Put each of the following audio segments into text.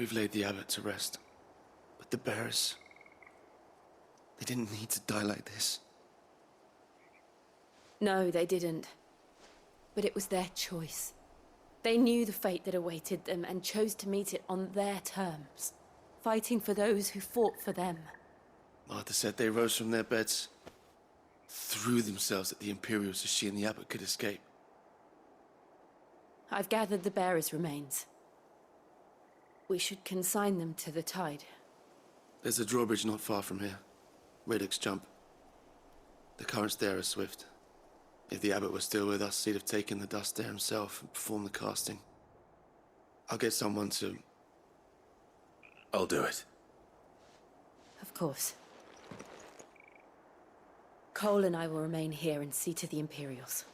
we've laid the abbot to rest. But the bearers... they didn't need to die like this. No, they didn't. But it was their choice. They knew the fate that awaited them and chose to meet it on their terms, fighting for those who fought for them. Martha said they rose from their beds, threw themselves at the Imperials so she and the abbot could escape. I've gathered the bearers' remains. We should consign them to the tide. There's a drawbridge not far from here. Radix jump. The currents there are swift. If the abbot was still with us, he'd have taken the dust there himself and performed the casting. I'll get someone to... I'll do it. Of course. Cole and I will remain here and see to the Imperials.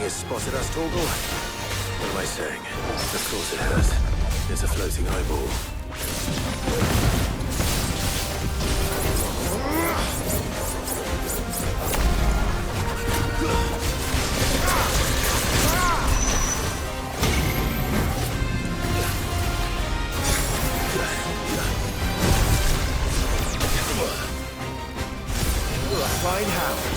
Spotted us, Torgal? What am I saying? Of course it has. It's a floating eyeball. Fine hound.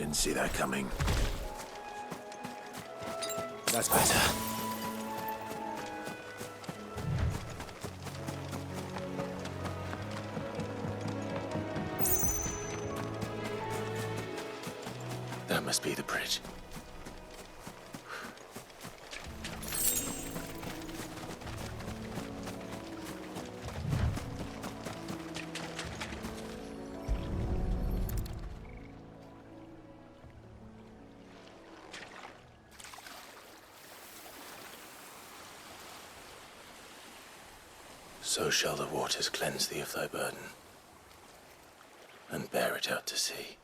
Didn't see that coming. That's better. That must be the bridge. So shall the waters cleanse thee of thy burden, and bear it out to sea.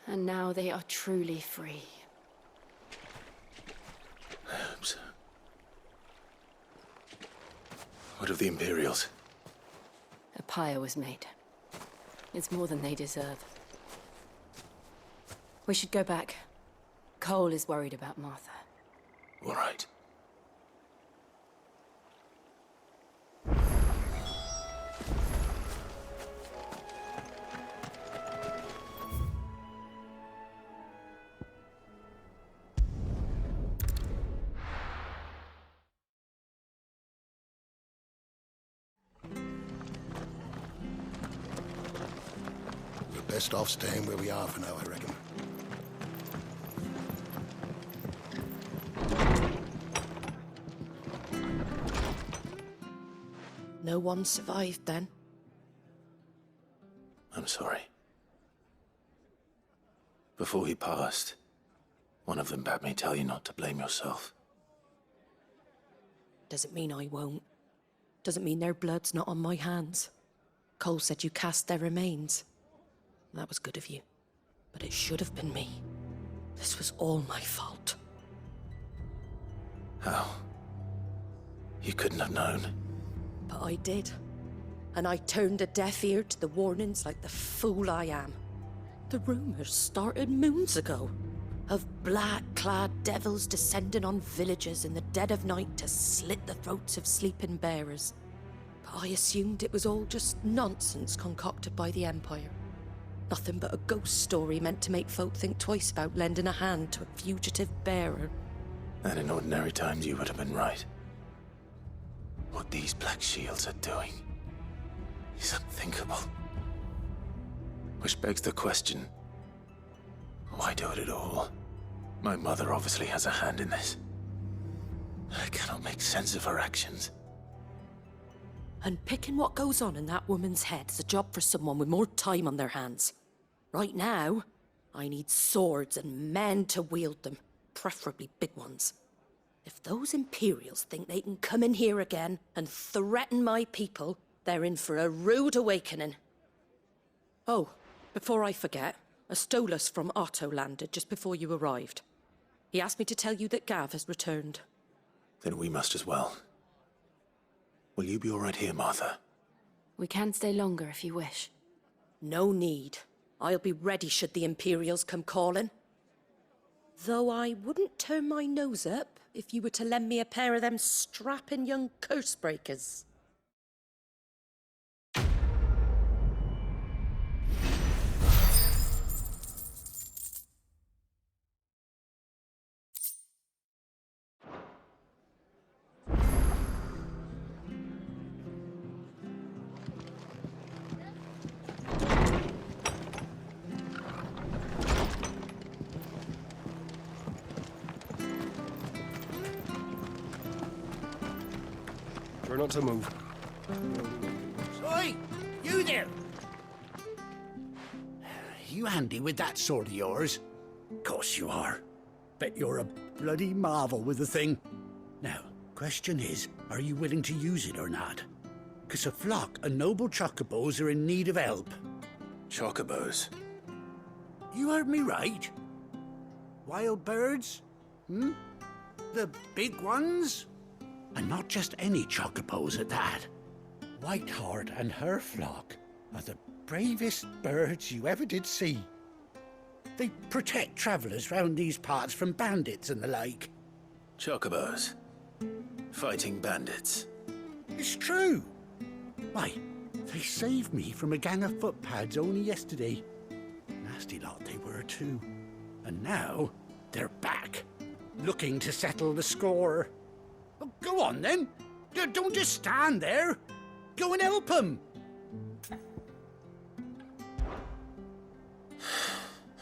And now they are truly free. I hope so. What of the Imperials? A pyre was made. It's more than they deserve. We should go back. Cole is worried about Martha. All right. We're best off staying where we are for now, I reckon. No one survived then? I'm sorry. Before he passed, one of them bade me tell you not to blame yourself. Doesn't mean I won't. Doesn't mean their blood's not on my hands. Cole said you cast their remains. That was good of you. But it should have been me. This was all my fault. How? You couldn't have known. But I did. And I turned a deaf ear to the warnings like the fool I am. The rumors started moons ago. Of black-clad devils descending on villages in the dead of night to slit the throats of sleeping bearers. But I assumed it was all just nonsense concocted by the Empire. Nothing but a ghost story meant to make folk think twice about lending a hand to a fugitive bearer. And in ordinary times you would have been right. What these Black Shields are doing is unthinkable. Which begs the question, why do it at all? My mother obviously has a hand in this. I cannot make sense of her actions. And picking what goes on in that woman's head is a job for someone with more time on their hands. Right now, I need swords and men to wield them, preferably big ones. If those Imperials think they can come in here again and threaten my people, they're in for a rude awakening. Oh, before I forget, a Stolas from Otto landed just before you arrived. He asked me to tell you that Gav has returned. Then we must as well. Will you be all right here, Martha? We can stay longer if you wish. No need. I'll be ready should the Imperials come calling. Though I wouldn't turn my nose up if you were to lend me a pair of them strapping young curse-breakers. Try not to move. Oi! You there! You handy with that sword of yours? Course you are. Bet you're a bloody marvel with the thing. Now, question is, are you willing to use it or not? 'Cause a flock of noble chocobos are in need of help. Chocobos. You heard me right. Wild birds? Hmm? The big ones? And not just any chocobos at that. Whiteheart and her flock are the bravest birds you ever did see. They protect travellers round these parts from bandits and the like. Chocobos. Fighting bandits. It's true. Why, they saved me from a gang of footpads only yesterday. Nasty lot they were too. And now, they're back, looking to settle the score. Well, go on then. Don't just stand there. Go and help them.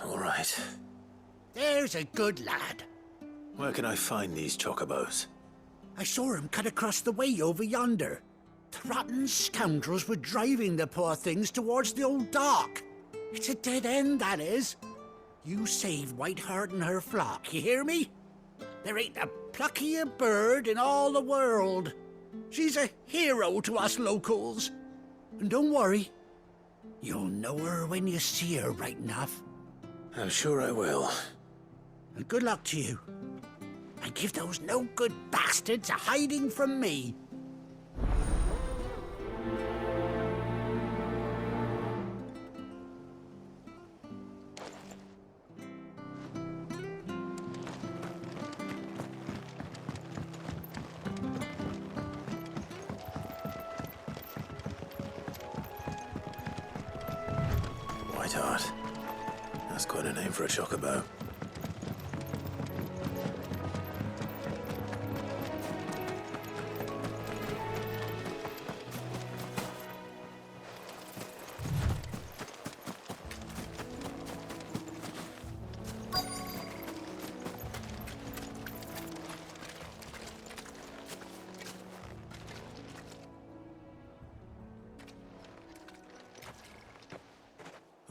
All right. There's a good lad. Where can I find these chocobos? I saw him cut across the way over yonder. The rotten scoundrels were driving the poor things towards the old dock. It's a dead end, that is. You saved Whiteheart and her flock, you hear me? There ain't a pluckier bird in all the world. She's a hero to us locals. And don't worry, you'll know her when you see her right enough. I'm sure I will. And good luck to you. And give those no-good bastards a hiding from me. Whiteheart. That's quite a name for a chocobo.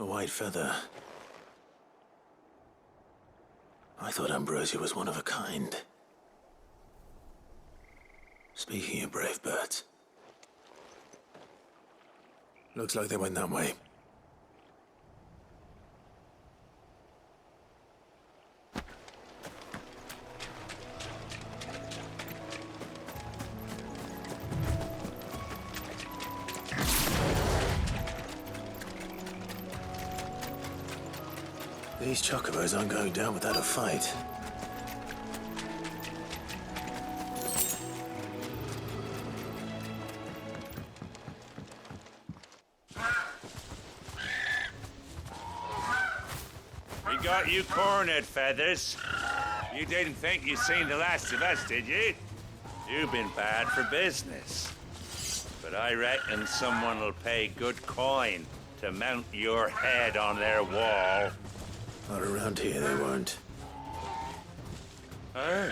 A white feather. I thought Ambrosia was one of a kind. Speaking of brave birds. Looks like they went that way. These chocobos aren't going down without a fight. We got you cornered, Feathers. You didn't think you'd seen the last of us, did you? You've been bad for business. But I reckon someone will pay good coin to mount your head on their wall. Not around here, they won't. Oh.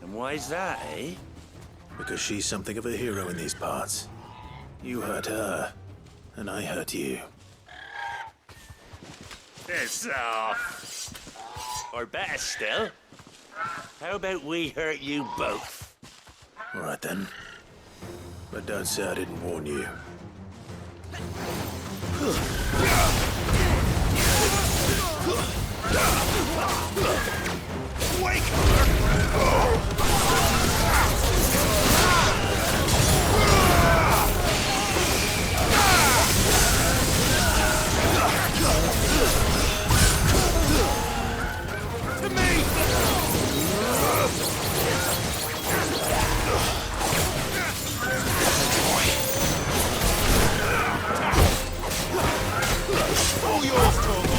And why's that, eh? Because she's something of a hero in these parts. You hurt her, and I hurt you. Piss off. Or better still, how about we hurt you both? All right then. But don't say I didn't warn you. Wake her! To me! All yours, Torgo!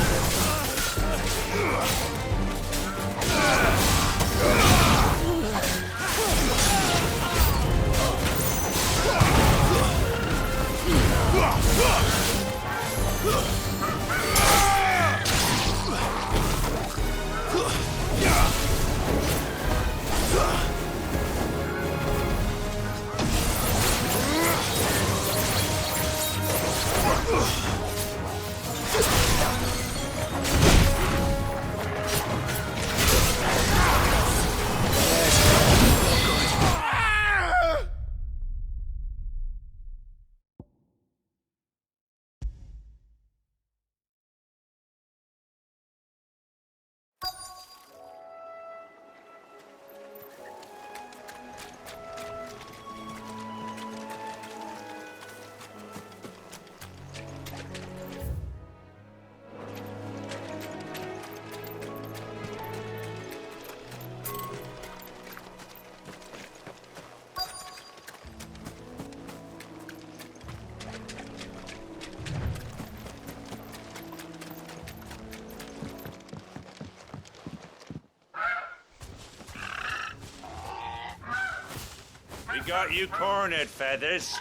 got you cornered, Feathers.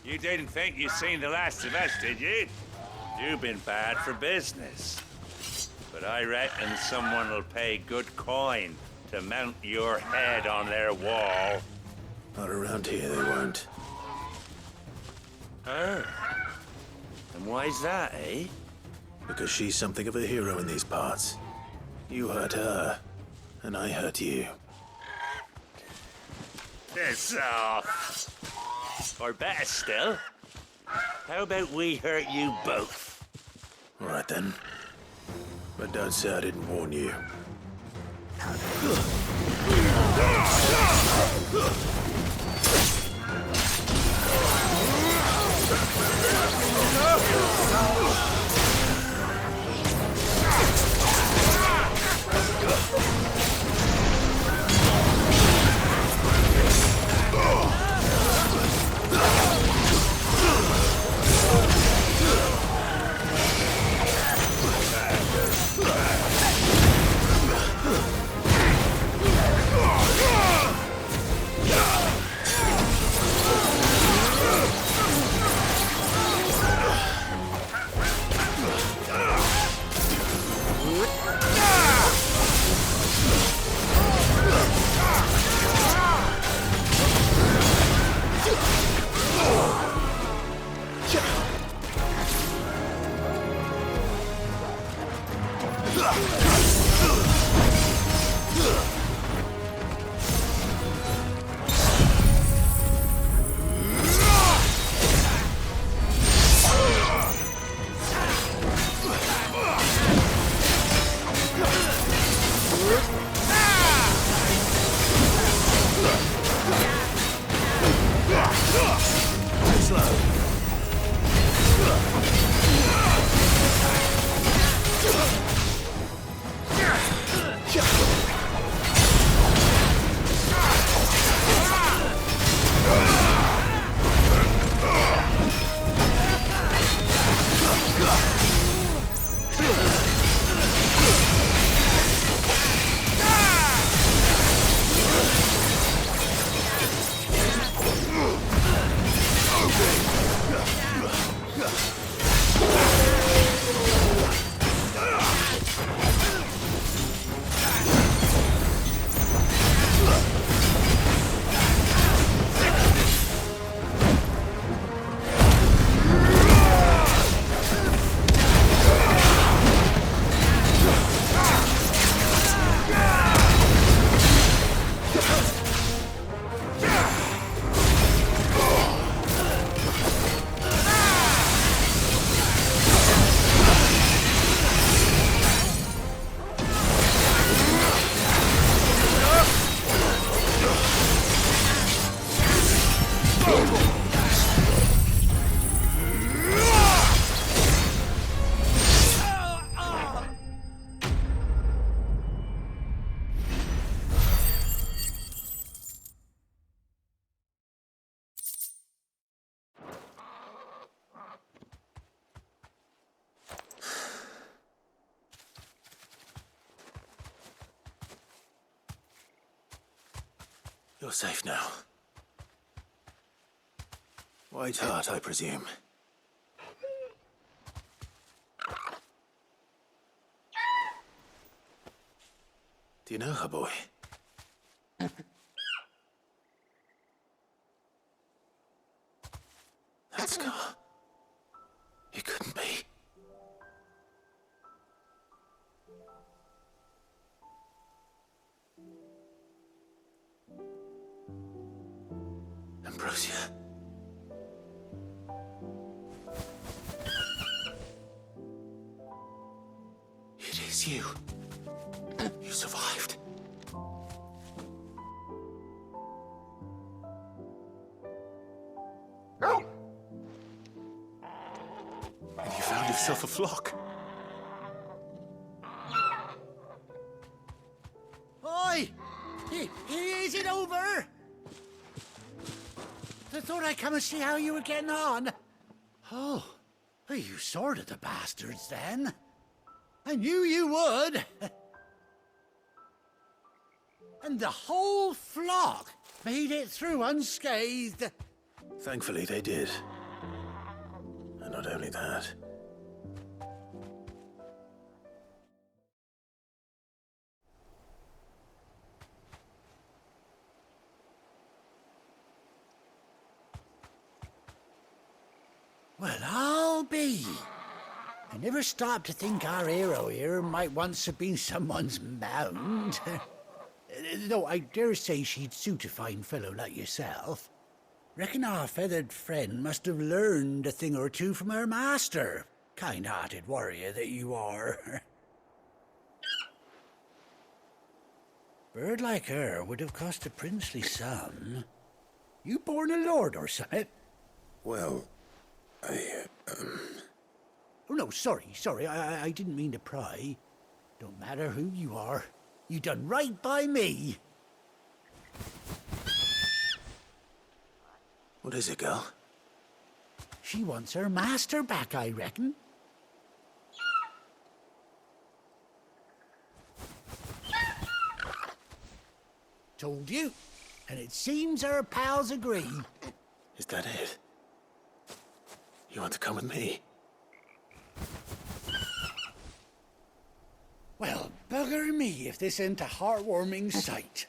You didn't think you seen the last of us, did you? You've been bad for business. But I reckon someone will pay good coin to mount your head on their wall. Not around here, they won't. Her? And why's that, eh? Because she's something of a hero in these parts. You hurt her, and I hurt you. Piss off. Or better still, how about we hurt you both? All right then. But don't say I didn't warn you. You're safe now. White Heart, I presume. Do you know her, boy? That scar. It couldn't be. Ambrosia. It is you. You survived. And you found yourself a flock. Oi! Is it over? I thought I'd come and see how you were getting on. Oh, well, you sorted the bastards then. I knew you would. And the whole flock made it through unscathed. Thankfully, they did. And not only that. Well, I'll be. I never stopped to think our hero here might once have been someone's mount. Though I dare say she'd suit a fine fellow like yourself. Reckon our feathered friend must have learned a thing or two from her master. Kind-hearted warrior that you are. Bird like her would have cost a princely sum. You born a lord or something? Well, Oh, no, sorry. I didn't mean to pry. Don't matter who you are. You done right by me. What is it, girl? She wants her master back, I reckon. Told you. And it seems her pals agree. Is that it? You want to come with me? Well, bugger me if this ain't a heartwarming sight.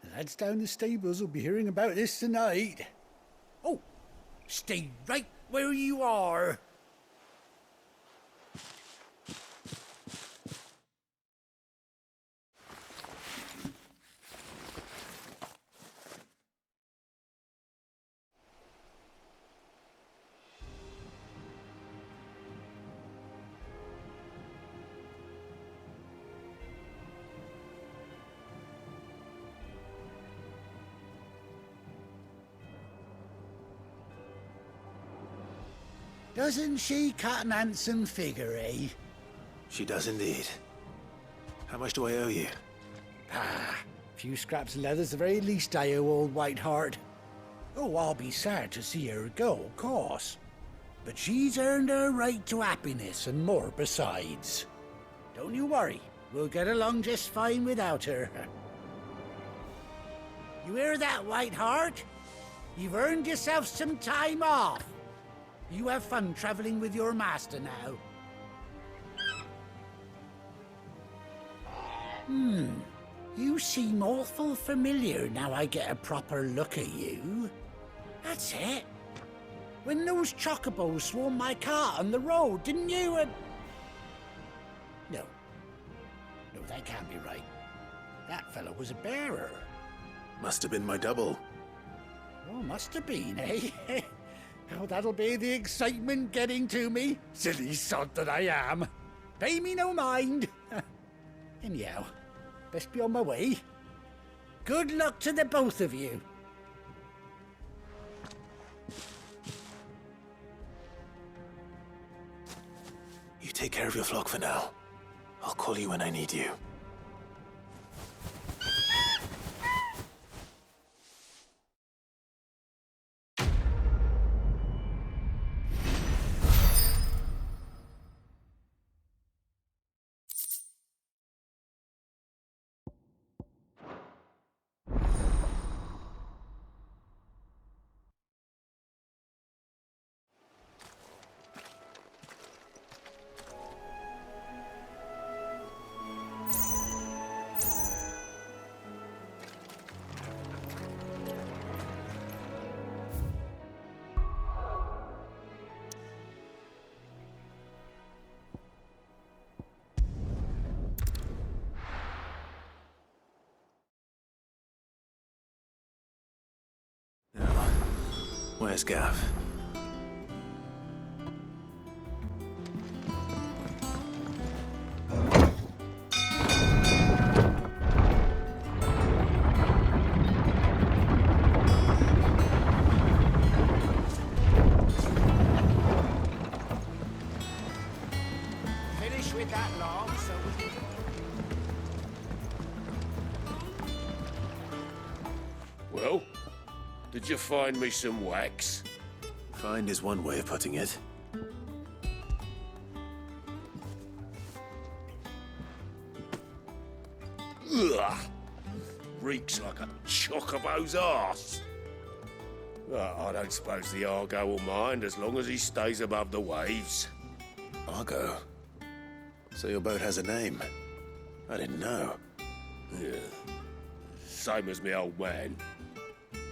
The lads down the stables will be hearing about this tonight. Oh, stay right where you are. Doesn't she cut an handsome figure, eh? She does indeed. How much do I owe you? Ah, a few scraps of leather's the very least I owe old Whiteheart. Oh, I'll be sad to see her go, of course. But she's earned her right to happiness and more besides. Don't you worry, we'll get along just fine without her. You hear that, Whiteheart? You've earned yourself some time off. You have fun traveling with your master now. You seem awful familiar now I get a proper look at you. That's it. When those chocobos swarmed my cart on the road, didn't you? No, that can't be right. That fellow was a bearer. Must have been my double. Oh, must have been, eh? Oh, that'll be the excitement getting to me. Silly sod that I am. Pay me no mind. Anyhow, best be on my way. Good luck to the both of you. You take care of your flock for now. I'll call you when I need you. Where's Gav? Finish with that log, so we can... Well, did you find me some wax? Find is one way of putting it. Ugh. reeks like a chocobo's arse. But I don't suppose the Argo will mind as long as he stays above the waves. Argo? So your boat has a name? I didn't know. Yeah. Same as me old man.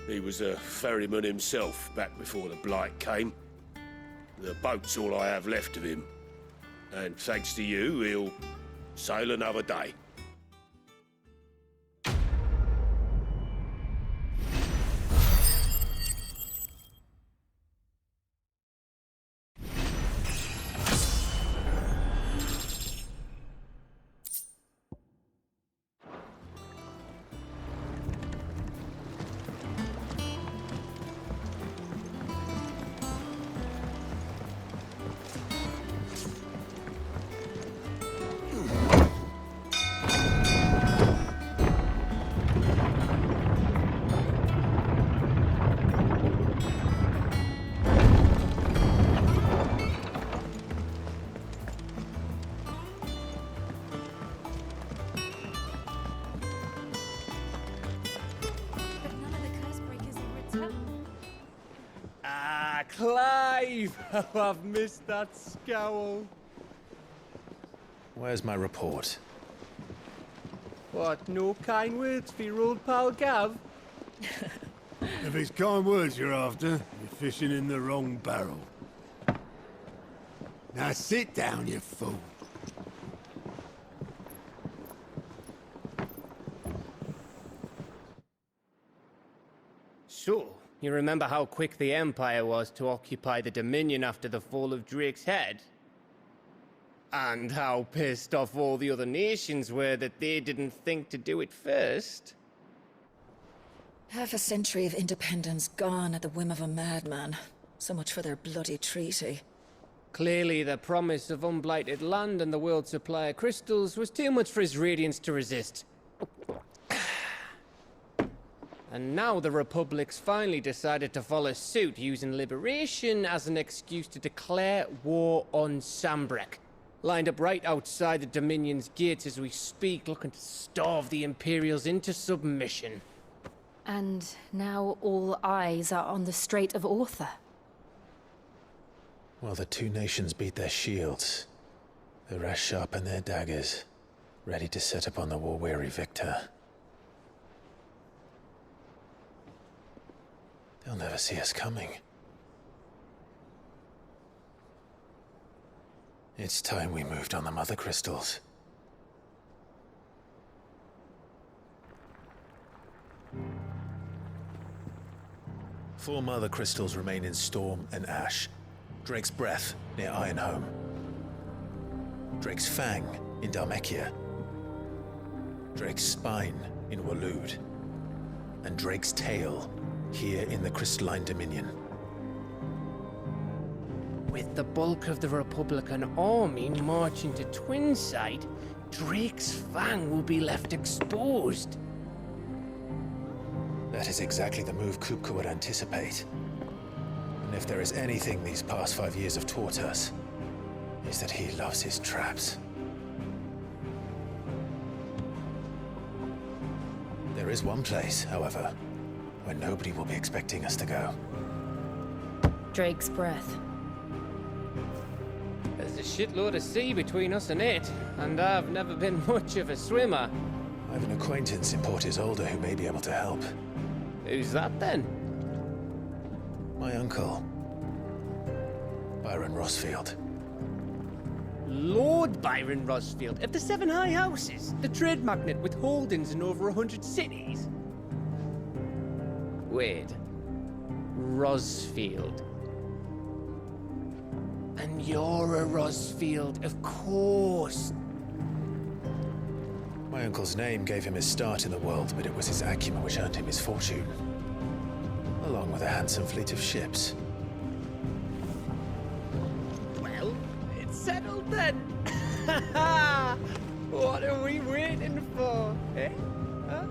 He was a ferryman himself back before the Blight came. The boat's all I have left of him. And thanks to you, he'll sail another day. But none of the curse breakers have returned. Ah, Clive! Oh, I've missed that scowl. Where's my report? What, no kind words for your old pal Gav? If it's kind words you're after, you're fishing in the wrong barrel. Now sit down, you fool. So, you remember how quick the Empire was to occupy the Dominion after the fall of Drake's head? And how pissed off all the other nations were that they didn't think to do it first? Half a century of independence gone at the whim of a madman. So much for their bloody treaty. Clearly, the promise of unblighted land and the world's supply of crystals was too much for his radiance to resist. And now the Republic's finally decided to follow suit, using liberation as an excuse to declare war on Sambrek. Lined up right outside the Dominion's gates as we speak, looking to starve the Imperials into submission. And now all eyes are on the Strait of Author. Well, the two nations beat their shields. The rest sharpen their daggers, ready to set upon the war-weary victor. They'll never see us coming. It's time we moved on the Mother Crystals. Four Mother Crystals remain in Storm and Ash. Drake's Breath, near Ironhome. Drake's Fang, in Dhalmekia. Drake's Spine, in Waloed. And Drake's Tail, here in the Crystalline Dominion. With the bulk of the Republican army marching to Twinside, Drake's Fang will be left exposed. That is exactly the move Kupka would anticipate. And if there is anything these past 5 years have taught us, is that he loves his traps. There is one place, however, where nobody will be expecting us to go. Drake's Breath. There's a shitload of sea between us and it, and I've never been much of a swimmer. I have an acquaintance in Port Isolde who may be able to help. Who's that then? My uncle, Byron Rosfield. Lord Byron Rosfield of the Seven High Houses, the trade magnate with holdings in over 100 cities. Wait, Rosfield. And you're a Rosfield, of course. My uncle's name gave him his start in the world, but it was his acumen which earned him his fortune. Along with a handsome fleet of ships. Well, it's settled then. What are we waiting for, eh? Huh?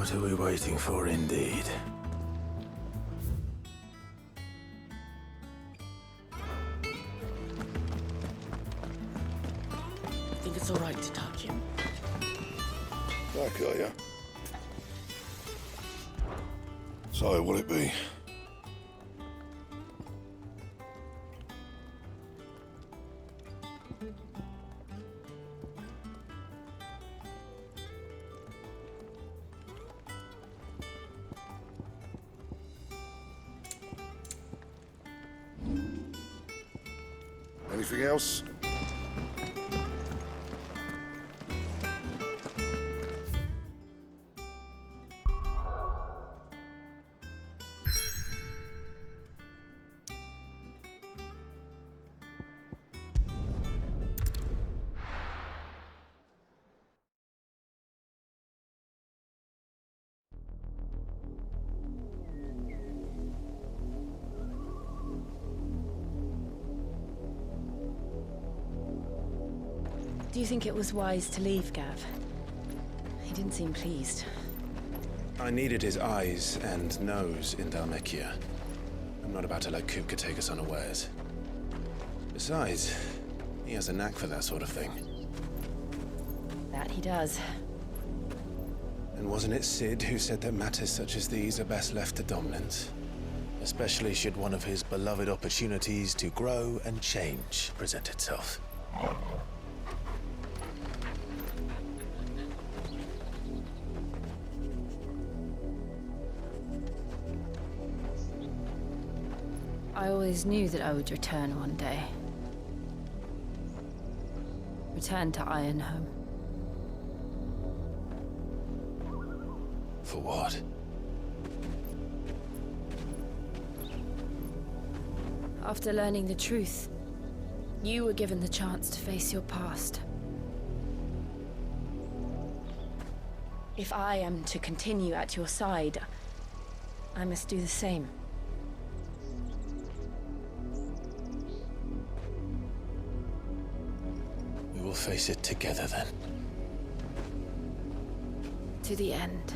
What are we waiting for, indeed? I think it's all right to talk, Jim. Back, are ya? So, will it be? Anything else? Do you think it was wise to leave, Gav? He didn't seem pleased. I needed his eyes and nose in Dhalmekia. I'm not about to let Kupka take us unawares. Besides, he has a knack for that sort of thing. That he does. And wasn't it Sid who said that matters such as these are best left to dominance? Especially should one of his beloved opportunities to grow and change present itself. I always knew that I would return one day. Return to Ironhome. For what? After learning the truth, you were given the chance to face your past. If I am to continue at your side, I must do the same. We will face it together then. To the end.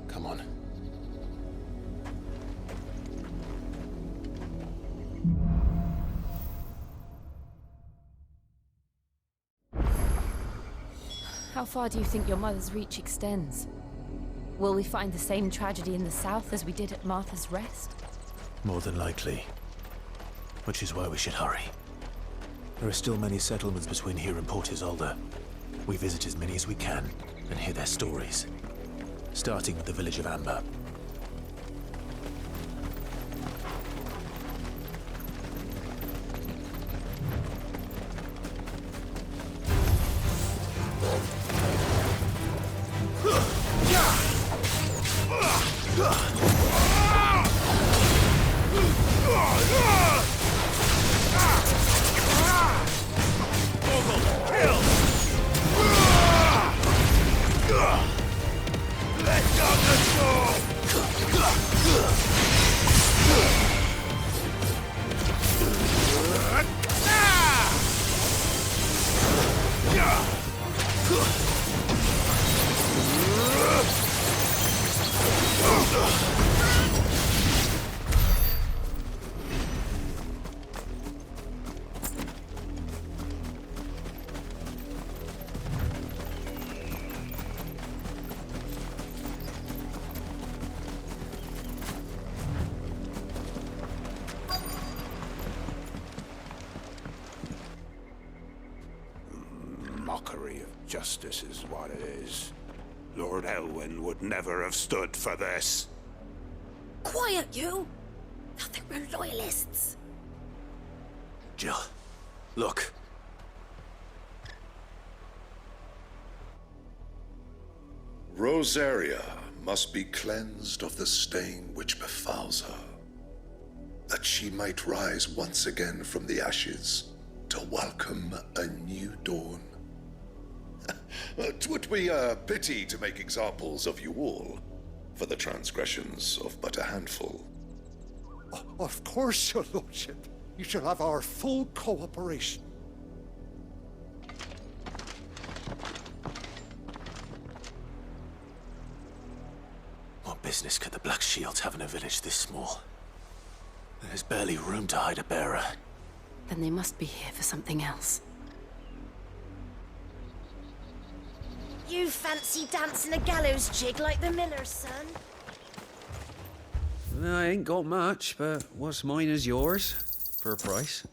Come on. How far do you think your mother's reach extends? Will we find the same tragedy in the south as we did at Martha's Rest? More than likely. Which is why we should hurry. There are still many settlements between here and Port Isolde. We visit as many as we can and hear their stories. Starting with the village of Amber. Mockery of justice is what it is. Lord Elwyn would never have stood for this. Quiet, you! Thought they were loyalists. Jill, look. Rosaria must be cleansed of the stain which befouls her, that she might rise once again from the ashes to welcome a new dawn. 'Twould be a pity to make examples of you all, for the transgressions of but a handful. Of course, your lordship. You shall have our full cooperation. What business could the Black Shields have in a village this small? There's barely room to hide a bearer. Then they must be here for something else. You fancy dancing a gallows jig like the miller's son? I ain't got much, but what's mine is yours, for a price.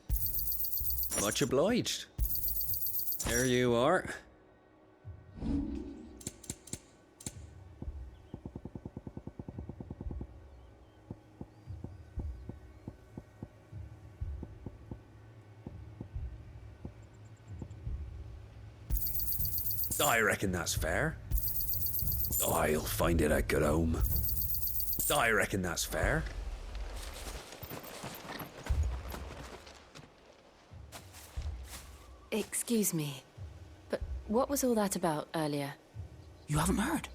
Much obliged. There you are. I reckon that's fair. I'll find it a good home. I reckon that's fair. Excuse me, but what was all that about earlier? You haven't heard?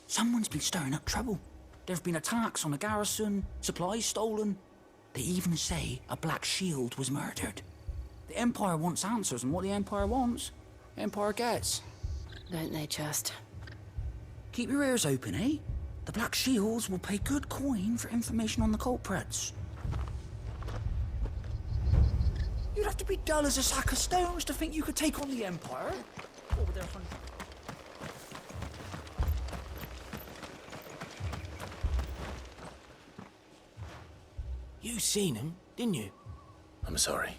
Someone's been stirring up trouble. There have been attacks on the garrison, supplies stolen. They even say a Black Shield was murdered. The Empire wants answers, and what the Empire wants, the Empire gets. Don't they just? Keep your ears open, eh? The Black Shields will pay good coin for information on the culprits. You'd have to be dull as a sack of stones to think you could take on the Empire. What were their You seen him, didn't you? I'm sorry.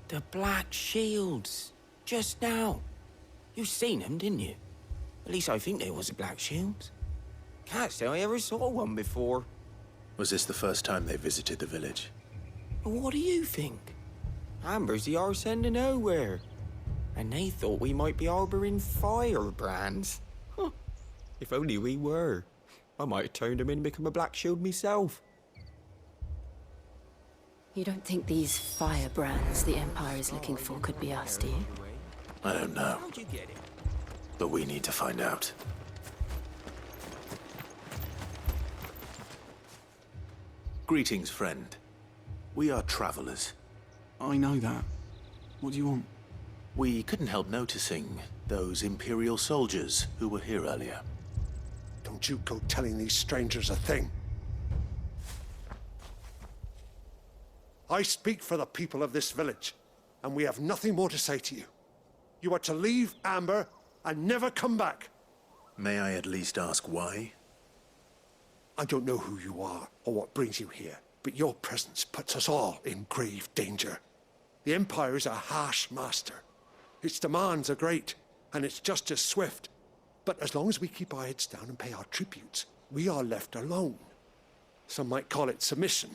The Black Shields. Just now. You seen them, didn't you? At least I think there was a Black Shield. Can't say I ever saw one before. Was this the first time they visited the village? What do you think? Ambrosia are sending nowhere. And they thought we might be harboring firebrands. Huh. If only we were. I might have turned them in and become a Black Shield myself. You don't think these firebrands the Empire is looking for could be us, do you? I don't know. How'd you get it? But we need to find out. Greetings, friend. We are travelers. I know that. What do you want? We couldn't help noticing those Imperial soldiers who were here earlier. Don't you go telling these strangers a thing. I speak for the people of this village, and we have nothing more to say to you. You are to leave Amber and never come back. May I at least ask why? I don't know who you are or what brings you here, but your presence puts us all in grave danger. The Empire is a harsh master. Its demands are great, and its justice swift. But as long as we keep our heads down and pay our tributes, we are left alone. Some might call it submission.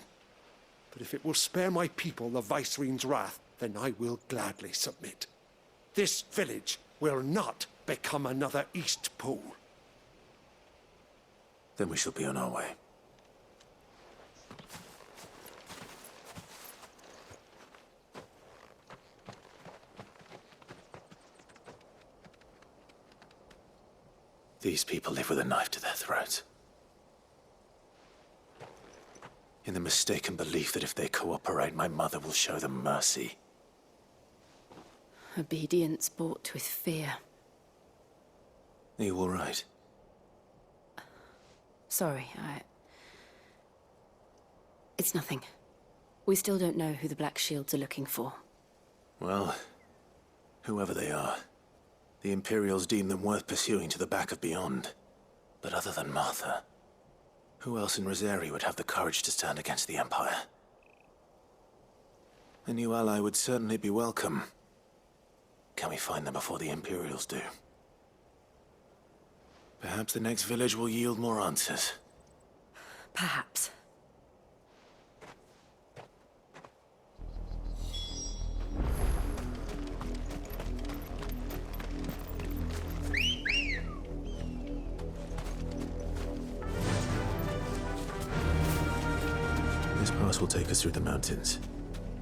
But if it will spare my people the Viceroy's wrath, then I will gladly submit. This village will not become another East Pool. Then we shall be on our way. These people live with a knife to their throats. In the mistaken belief that if they cooperate, my mother will show them mercy. Obedience bought with fear. Are you all right? Sorry, It's nothing. We still don't know who the Black Shields are looking for. Well, whoever they are, the Imperials deem them worth pursuing to the back of beyond. But other than Martha, who else in Rosari would have the courage to stand against the Empire? A new ally would certainly be welcome. Can we find them before the Imperials do? Perhaps the next village will yield more answers. Perhaps. This pass will take us through the mountains.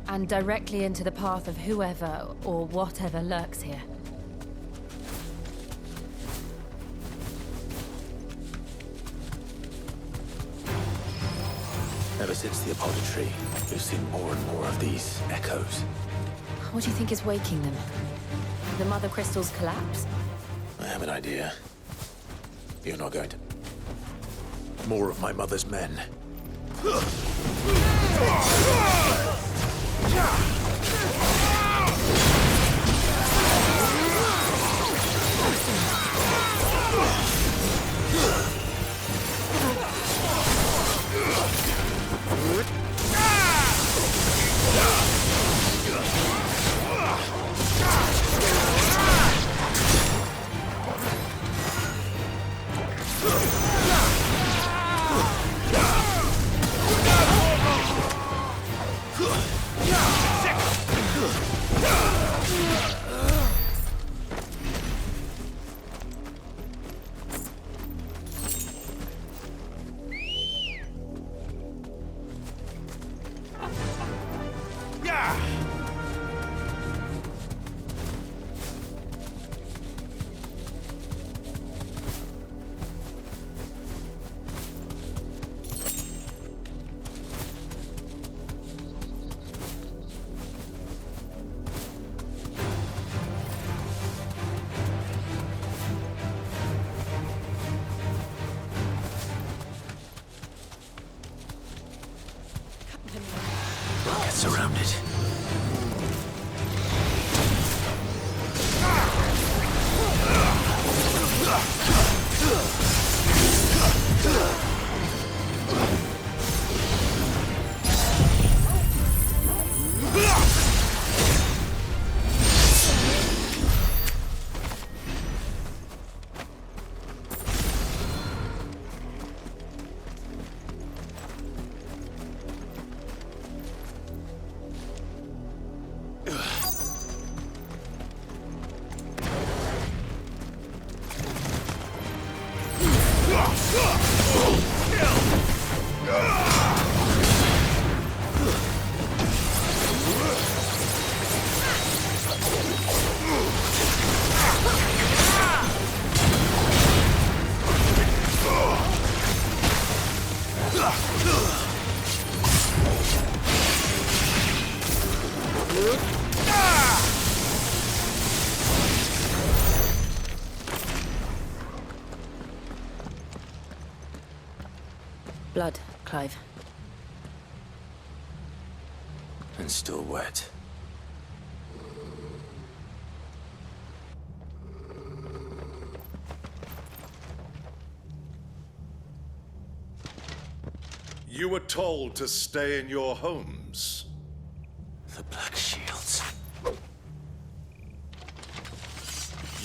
And directly into the path of whoever or whatever lurks here. Ever since the Apodatory, we've seen more and more of these echoes. What do you think is waking them? The Mother Crystal's collapse? I have an idea. You're not going to... More of my mother's men. Get surrounded. Blood, Clive. And still wet. You were told to stay in your homes. The Black Shields.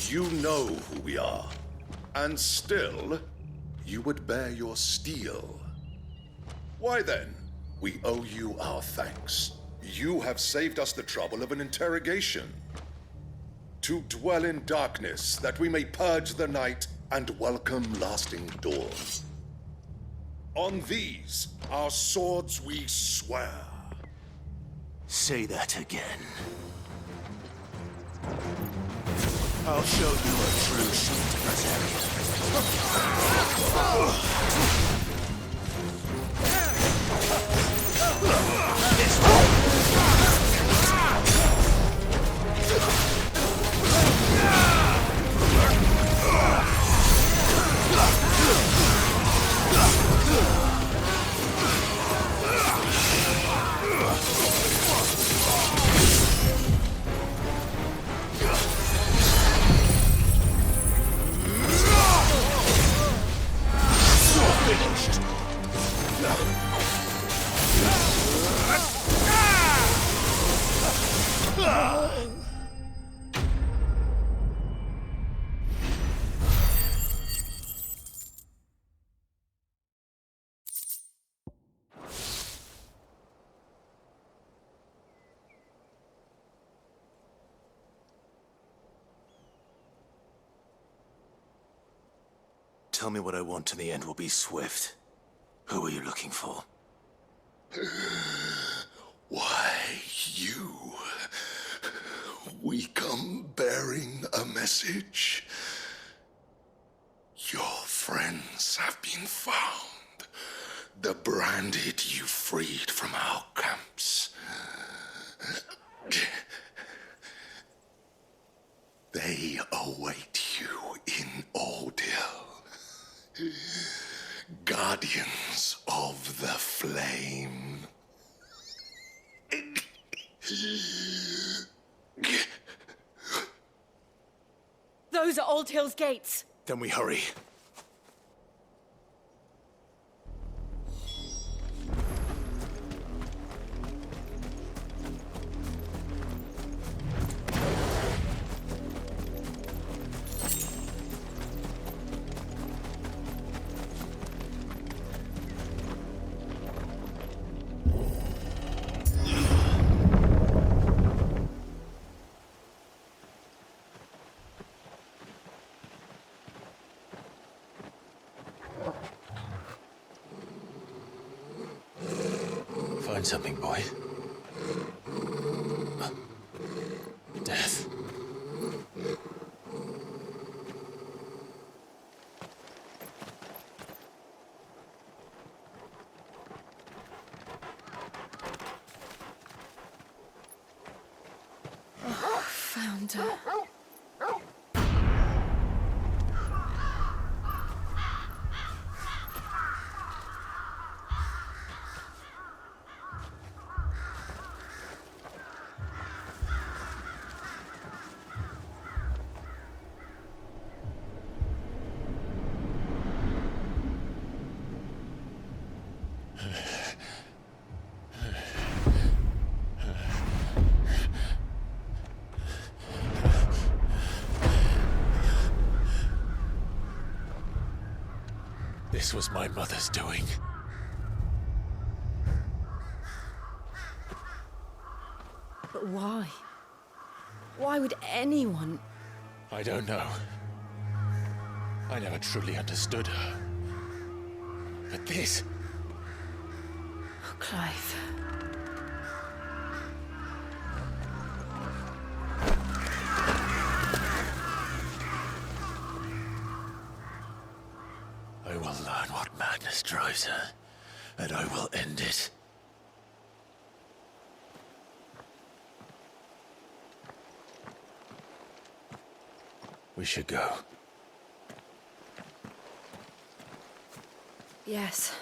You know who we are. And still, you would bear your steel. Why then? We owe you our thanks. You have saved us the trouble of an interrogation. To dwell in darkness, that we may purge the night and welcome lasting dawn. On these, our swords we swear. Say that again. I'll show you a true shield Brazilian. Tell me what I want and the end will be swift. Who are you looking for? Why, you. We come bearing a message. Your friends have been found. the branded you freed from our camps. They await you in Ordil. Guardians of the Flame. Those are Old Hill's gates. Then we hurry. Find something, boy. Death. Found her. This was my mother's doing. But why? Why would anyone? I don't know. I never truly understood her. But this... Oh, Clive. I will learn what madness drives her, and I will end it. We should go. Yes.